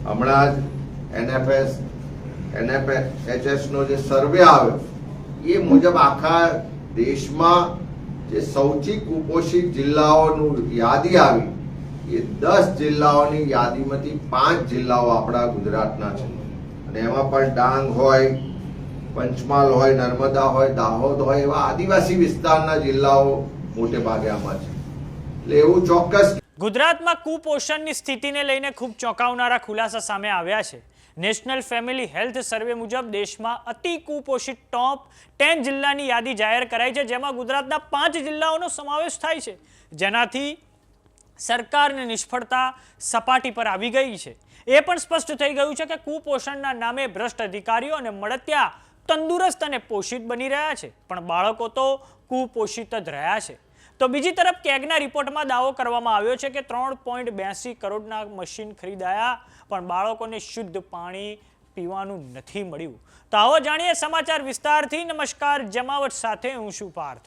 હમણાં જ NFHS નો જે સર્વે આવ્યો એ મુજબ આખા દેશમાં જે સૌથી કુપોષિત જિલ્લાઓનું યાદી આવી એ 10 જિલ્લાઓની યાદીમાંથી 5 જિલ્લાઓ આપણા ગુજરાતના છે અને એમાં પણ ડાંગ હોય, પંચમહાલ હોય, નર્મદા હોય, દાહોદ હોય એવા આદિવાસી વિસ્તારના જિલ્લાઓ મોટે ભાગે આમાં છે. એટલે એવું ચોક્કસ ગુજરાતમાં કુપોષણની સ્થિતિને લઈને ખૂબ ચોંકાવનારા ખુલાસા સામે આવ્યા છે. નેશનલ ફેમિલી હેલ્થ સર્વે મુજબ દેશમાં અતિ કુપોષિત ટોપ 10 જિલ્લાની યાદી જાહેર કરાઈ છે, જેમાં ગુજરાતના 5 જિલ્લાઓનો સમાવેશ થાય છે, જેનાથી સરકારની નિષ્ફળતા સપાટી પર આવી ગઈ છે. એ પણ સ્પષ્ટ થઈ ગયું છે કે કુપોષણના નામે ભ્રષ્ટ અધિકારીઓ અને મળતિયા તંદુરસ્ત અને પોષિત બની રહ્યા છે, પણ બાળકો તો કુપોષિત જ રહ્યા છે. તો બીજી તરફ કેગના રિપોર્ટમાં દાવો કરવામાં આવ્યો છે કે 3.82 કરોડના મશીન ખરીદાયા, પણ બાળકોને શુદ્ધ પાણી પીવાનું નથી મળ્યું. તો આવો જાણીએ સમાચાર વિસ્તારથી. નમસ્કાર, જમાવટ સાથે હું છું પાર્થ.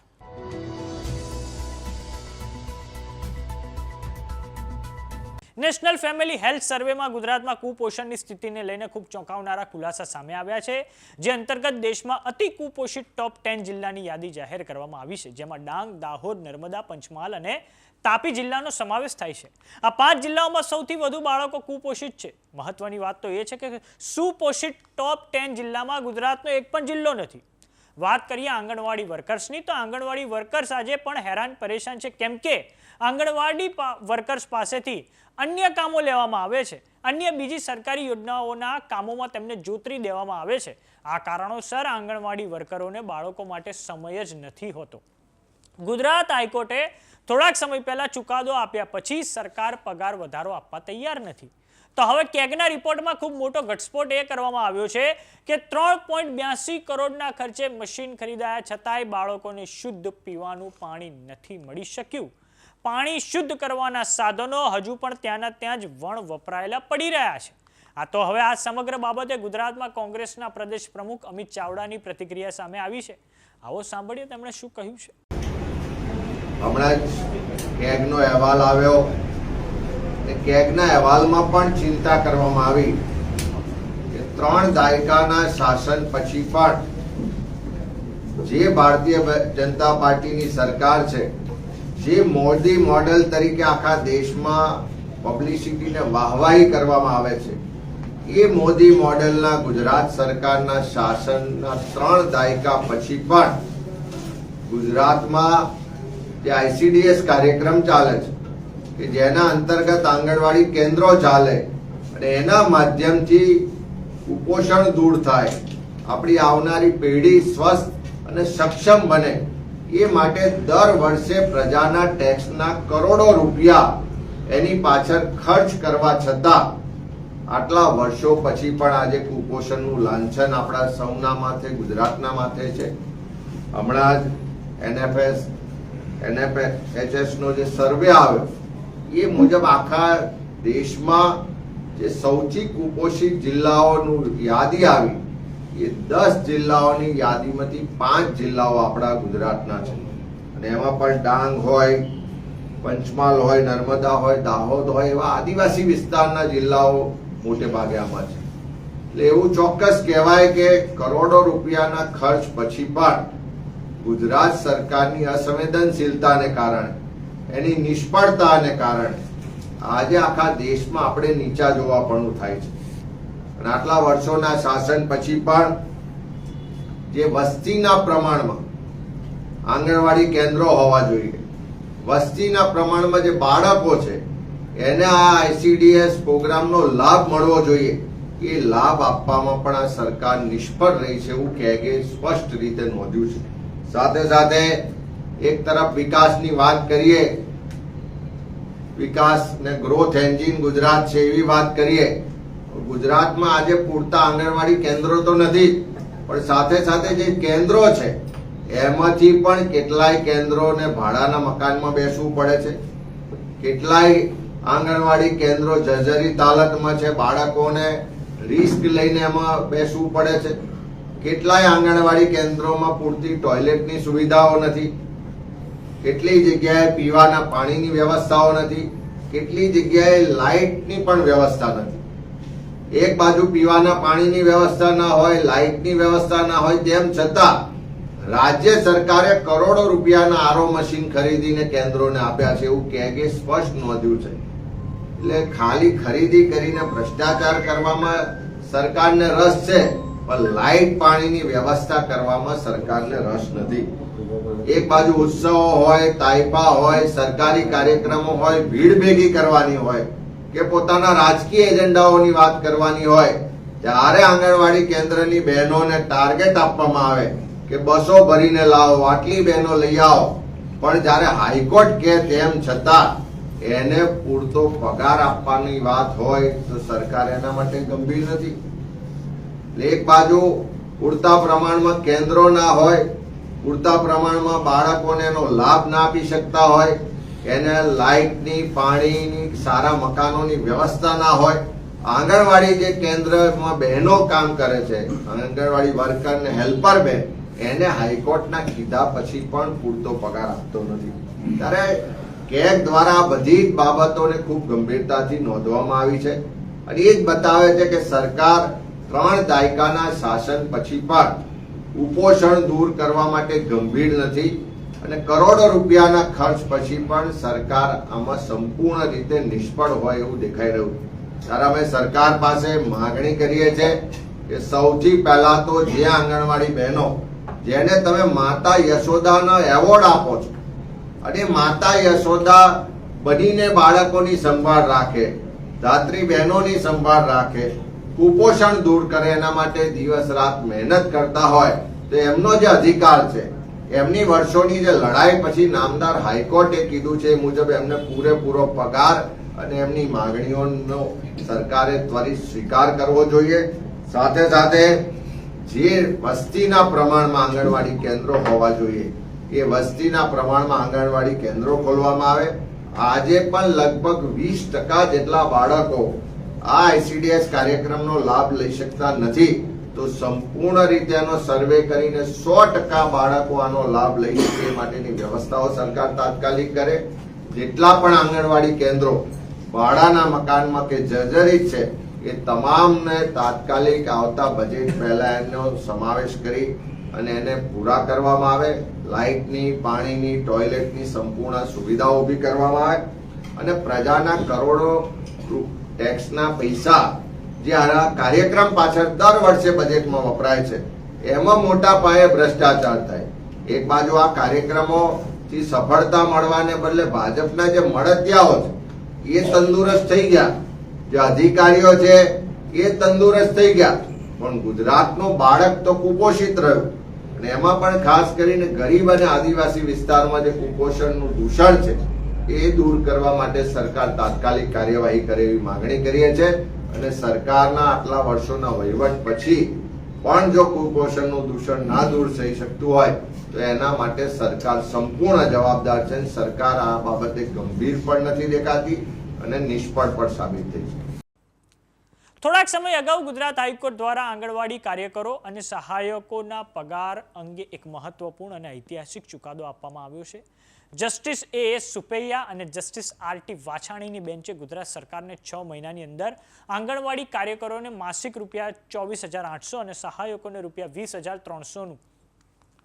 નેશનલ ફેમિલી હેલ્થ સર્વેમાં ગુજરાતમાં કુપોષણની સ્થિતિને લઈને ખૂબ ચોંકાવનારા ખુલાસા સામે આવ્યા છે, જે અંતર્ગત દેશમાં અતિ કુપોષિત ટોપ 10 જિલ્લાની યાદી જાહેર કરવામાં આવી છે, જેમાં ડાંગ, દાહોદ, નર્મદા, પંચમહાલ અને તાપી જિલ્લાનો સમાવેશ થાય છે. આ 5 જિલ્લાઓમાં સૌથી વધુ બાળકો કુપોષિત છે. મહત્વની વાત તો એ છે કે સુપોષિત ટોપ 10 જિલ્લામાં ગુજરાતનો એક પણ જિલ્લો નથી. વાત કરીએ આંગણવાડી વર્કર્સની, તો આંગણવાડી વર્કર્સ આજે પણ હેરાન પરેશાન છે, કેમ કે આંગણવાડી વર્કર્સ પાસેથી અન્ય કામો લેવામાં આવે છે, અન્ય બીજી સરકારી યોજનાઓના કામોમાં તેમને જોતરી દેવામાં આવે છે. આ કારણોસર આંગણવાડી વર્કરોને બાળકો માટે સમય જ નથી હોતો. ગુજરાત હાઈકોર્ટે થોડાક સમય પહેલા ચુકાદો આપ્યા પછી સરકાર પગાર વધારો આપવા તૈયાર નથી. તો હવે કેગના રિપોર્ટમાં ખૂબ મોટો ઘટસ્ફોટ એ કરવામાં આવ્યો છે કે 3.82 કરોડના ખર્ચે મશીન ખરીદાયા છતાંય બાળકોને શુદ્ધ પીવાનું પાણી નથી મળી શક્યું. પાણી શુદ્ધ કરવાના સાધનો હજુ પણ ત્યાંના ત્યાં જ વણ વપરાયેલા પડી રહ્યા છે. તો હવે આ સમગ્ર બાબતે ગુજરાતમાં કોંગ્રેસના પ્રદેશ પ્રમુખ અમિત ચાવડાની પ્રતિક્રિયા સામે આવી છે. આવો સાંભળીએ તેમણે શું કહ્યું છે. હમણાં જ કેગનો અહેવાલ આવ્યો. કેગના અહેવાલમાં પણ ચિંતા કરવામાં આવી કે 3 દાયકાના શાસન પછી પણ જે ભારતીય જનતા પાર્ટીની સરકાર છે, જે મોદી મોડેલ તરીકે આખા દેશમાં પબ્લિસિટીને વાહવાહી કરવામાં આવે છે, એ મોદી મોડેલના ગુજરાત સરકારના શાસનના 3 દાયકા પછી પણ ગુજરાતમાં જે ICDS કાર્યક્રમ ચાલે છે કે જેના અંતર્ગત આંગણવાડી કેન્દ્રો ચાલે અને એના માધ્યમથી કુપોષણ દૂર થાય, આપણી આવનારી પેઢી સ્વસ્થ અને સક્ષમ બને, એ માટે દર વર્ષે પ્રજાના ટેક્સના કરોડો રૂપિયા એની પાછળ ખર્ચ કરવા છતાં આટલા વર્ષો પછી પણ આજે કુપોષણનું લાંછન આપણા સૌના માથે, ગુજરાતના માથે છે. હમણાં જ NFHS નો જે સર્વે આવ્યો એ મુજબ આખા દેશમાં જે સૌથી કુપોષિત જિલ્લાઓનું યાદી આવી એ 10 જિલ્લાઓની યાદીમાંથી 5 જિલ્લાઓ આપણા ગુજરાતના છે અને એમાં પણ ડાંગ હોય, પંચમહાલ હોય, નર્મદા હોય, દાહોદ હોય એવા આદિવાસી વિસ્તારના જિલ્લાઓ મોટે ભાગે આમાં છે. એટલે એવું ચોક્કસ કહેવાય કે કરોડો રૂપિયાના ખર્ચ પછી પણ ગુજરાત સરકારની અસંવેદનશીલતાને કારણે, એની નિષ્ફળતાને કારણે આજે આખા દેશમાં આપણે નીચા જોવાપણું થાય છે. અને આટલા વર્ષોના શાસન પછી પણ જે વસ્તીના પ્રમાણમાં આંગણવાડી કેન્દ્રો હોવા જોઈએ, વસ્તીના પ્રમાણમાં જે બાળકો છે એને આ ICDS પ્રોગ્રામનો લાભ મળવો જોઈએ, એ લાભ આપવામાં પણ આ સરકાર નિષ્ફળ રહી છે એવું કેગે સ્પષ્ટ રીતે નોંધ્યું છે. સાથે સાથે એક તરફ વિકાસની વાત કરીએ, વિકાસ ને ગ્રોથ એન્જિન ગુજરાત છે એવી વાત કરીએ, ગુજરાતમાં આજે પૂરતા આંગણવાડી કેન્દ્રો તો નથી, પણ સાથે સાથે જે કેન્દ્રો છે એમાંથી પણ કેટલાય કેન્દ્રોને ભાડાના મકાનમાં બેસવું પડે છે, કેટલાય આંગણવાડી કેન્દ્રો જર્જરિત હાલતમાં છે, બાળકોને રિસ્ક લઈને એમાં બેસવું પડે છે, કેટલાય આંગણવાડી કેન્દ્રોમાં પૂરતી ટોયલેટની સુવિધાઓ નથી, કેટલી જગ્યાએ પીવાના પાણીની વ્યવસ્થાઓ નથી, કેટલી જગ્યાએ લાઇટની પણ વ્યવસ્થા નથી. એક બાજુ પીવાના પાણીની વ્યવસ્થા ના હોય, લાઇટની વ્યવસ્થા ના હોય, તેમ છતાં રાજ્ય સરકારે કરોડો રૂપિયાના આરઓ મશીન ખરીદીને કેન્દ્રોને આપ્યા છે એવું કે સ્પષ્ટ નોંધ્યું છે. એટલે ખાલી ખરીદી કરીને ભ્રષ્ટાચાર કરવામાં સરકારને રસ છે, પણ લાઇટ પાણીની વ્યવસ્થા કરવામાં સરકારને રસ નથી. એક બાજુ ઉત્સવો હોય, તાઇપા હોય, સરકારી કાર્યક્રમો હોય, ભીડ ભેગી કરવાની હોય કે પોતાના રાજકીય એજન્ડાઓની વાત કરવાની હોય, ત્યારે આંગણવાડી કેન્દ્રની બહેનોને ટાર્ગેટ આપવામાં આવે કે બસો ભરીને લાવો, આટલી બહેનો લઈ આવો. પણ જ્યારે હાઈકોર્ટ કે તેમ છતાં એને પૂરતો પગાર આપવાની વાત હોય તો સરકાર એના માટે ગંભીર નથી. એક બાજુ પૂરતા પ્રમાણમાં કેન્દ્રો ના હોય, પૂરતા પ્રમાણમાં બાળકોને એનો લાભ ના આપી શકતા હોય, એને લાઇટની, પાણીની, સારા મકાનોની વ્યવસ્થા ના હોય. આંગણવાડી જે કેન્દ્રમાં બહેનો કામ કરે છે, આંગણવાડી વર્કર ને હેલ્પર બેન, એને હાઈકોર્ટના કીધા પછી પણ પૂરતો પગાર આપતો નથી. ત્યારે કેગ દ્વારા બધી જ બાબતોને ખૂબ ગંભીરતાથી નોંધવામાં આવી છે અને એ જ બતાવે છે કે સરકાર 3 દાયકાના શાસન પછી પણ કુપોષણ દૂર કરવા માટે ગંભીર નથી અને કરોડો રૂપિયાના ખર્ચ પછી પણ સરકાર આમાં સંપૂર્ણ રીતે નિષ્ફળ હોય એવું દેખાઈ રહ્યું. ત્યારે અમે સરકાર પાસે માંગણી કરીએ છીએ કે સૌથી પહેલા તો જે આંગણવાડી બહેનો જેને તમે માતા યશોદાનો એવોર્ડ આપો છો અને માતા યશોદા બનીને બાળકોની સંભાળ રાખે, ધાત્રી બહેનોની સંભાળ રાખે, કુપોષણ દૂર કરે, એના માટે દિવસ રાત મહેનત કરતા હોય તો એમનો જે અધિકાર છે, એમની વર્ષોની જે લડાઈ પછી નામદાર હાઈકોર્ટે કીધું છે એ મુજબ એમને પૂરેપૂરો પગાર અને એમની માંગણીઓનો સરકારે ત્વરિત સ્વીકાર કરવો જોઈએ. સાથે સાથે જે વસ્તીના પ્રમાણમાં આંગણવાડી કેન્દ્રો હોવા જોઈએ એ વસ્તીના પ્રમાણમાં આંગણવાડી કેન્દ્રો ખોલવામાં આવે. આજે પણ લગભગ 20% જેટલા બાળકો આ આઈસીડીએસ કાર્યક્રમનો લાભ લઈ શકતા નથી, તો સંપૂર્ણ રીતે એનો સર્વે કરીને 100% બાળકો આનો લાભ લઈ શકે એ માટેની વ્યવસ્થાઓ સરકાર તાત્કાલિક કરે. જેટલા પણ આંગણવાડી કેન્દ્રો ભાડાના મકાનમાં કે જર્જરિત છે એ તમામને તાત્કાલિક આવતા બજેટ પહેલા એનો સમાવેશ કરી અને એને પૂરા કરવામાં આવે. લાઇટની, પાણીની, ટોયલેટની સંપૂર્ણ સુવિધાઓ ઊભી કરવામાં આવે અને પ્રજાના કરોડો ટેક્સના પૈસા જે આ કાર્યક્રમ પાછળ દર વર્ષે બજેટમાં વપરાય છે એમાં મોટા પાયે ભ્રષ્ટાચાર થાય. એક બાજુ આ કાર્યક્રમોથી સફળતા મળવાને બદલે ભાજપના જે મળતિયાઓ છે એ તંદુરસ્ત થઈ ગયા, જે અધિકારીઓ છે એ તંદુરસ્ત થઈ ગયા, પણ ગુજરાતનું બાળક તો કુપોષિત રહ્યું અને એમાં પણ ખાસ કરીને ગરીબ અને આદિવાસી વિસ્તારમાં જે કુપોષણનું દૂષણ છે એ દૂર કરવા માટે સરકાર તાત્કાલિક કાર્યવાહી કરે એવી માંગણી કરીએ છીએ. અને સરકારના આટલા વર્ષોના વહીવટ પછી પણ જો કુપોષણનું દૂષણ ના દૂર થઈ શકતું હોય તો એના માટે સરકાર સંપૂર્ણ જવાબદાર છે. સરકાર આ બાબતે ગંભીર પણ નથી દેખાતી અને નિષ્ફળ પણ સાબિત થઈ છે. થોડાક સમય અગાઉ ગુજરાત હાઈકોર્ટ દ્વારા આંગણવાડી કાર્યકરો અને સહાયકોના પગાર અંગે એક મહત્વપૂર્ણ અને ઐતિહાસિક ચુકાદો આપવામાં આવ્યો છે. Justice A.S. સુપૈયા અને જસ્ટિસ R.T. વાછાણીની બેન્ચે ગુજરાત સરકારને 6 મહિનાની અંદર આંગણવાડી કાર્યકરોને માસિક ₹24,800 અને સહાયકોને ₹20,300નું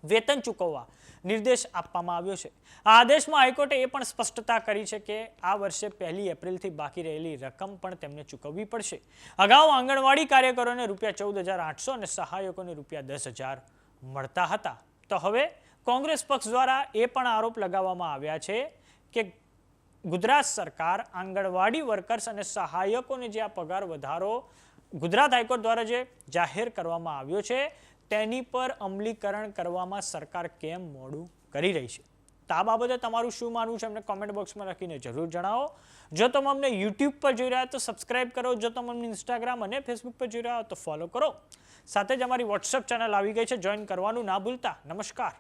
વેતન ચૂકવવા નિર્દેશ આપવામાં આવ્યો છે. આ આદેશમાં હાઈકોર્ટે એ પણ સ્પષ્ટતા કરી છે કે આ વર્ષે 1 એપ્રિલથી બાકી રહેલી રકમ પણ તેમને ચૂકવવી પડશે. અગાઉ આંગણવાડી કાર્યકરોને ₹14,800 અને સહાયકોને ₹10,000 મળતા હતા. તો હવે કોંગ્રેસ પક્ષ દ્વારા એ પણ આરોપ લગાવવામાં આવ્યા છે કે ગુજરાત સરકાર આંગણવાડી વર્કર્સ અને સહાયકોને જે આ પગાર વધારો ગુજરાત હાઈકોર્ટ દ્વારા જે જાહેર કરવામાં આવ્યો છે તેની પર અમલીકરણ કરવામાં સરકાર કેમ મોડું કરી રહી છે. તો આ બાબતે તમારું શું માનવું છે અમને કોમેન્ટ બોક્સમાં લખીને જરૂર જણાવો. જો તમે અમને યુટ્યુબ પર જોઈ રહ્યા તો સબસ્ક્રાઇબ કરો, જો તમે અમને ઇન્સ્ટાગ્રામ અને ફેસબુક પર જોઈ રહ્યા તો ફોલો કરો. સાથે જ અમારી વોટ્સએપ ચેનલ આવી ગઈ છે, જોઈન કરવાનું ના ભૂલતા. નમસ્કાર.